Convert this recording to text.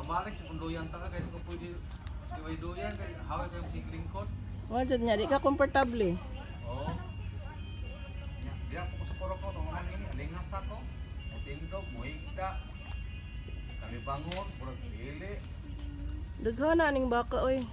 balik kung doyan ta ka kay ko pwede diway doyan kay haway kay si lingkod. Wa jud nya di ka komportable. Oh. Dia ko sa koro ko tong ani alingas ako. Tindog mo higda. Kami bangon, puro dili. Daghan na ning baka oy.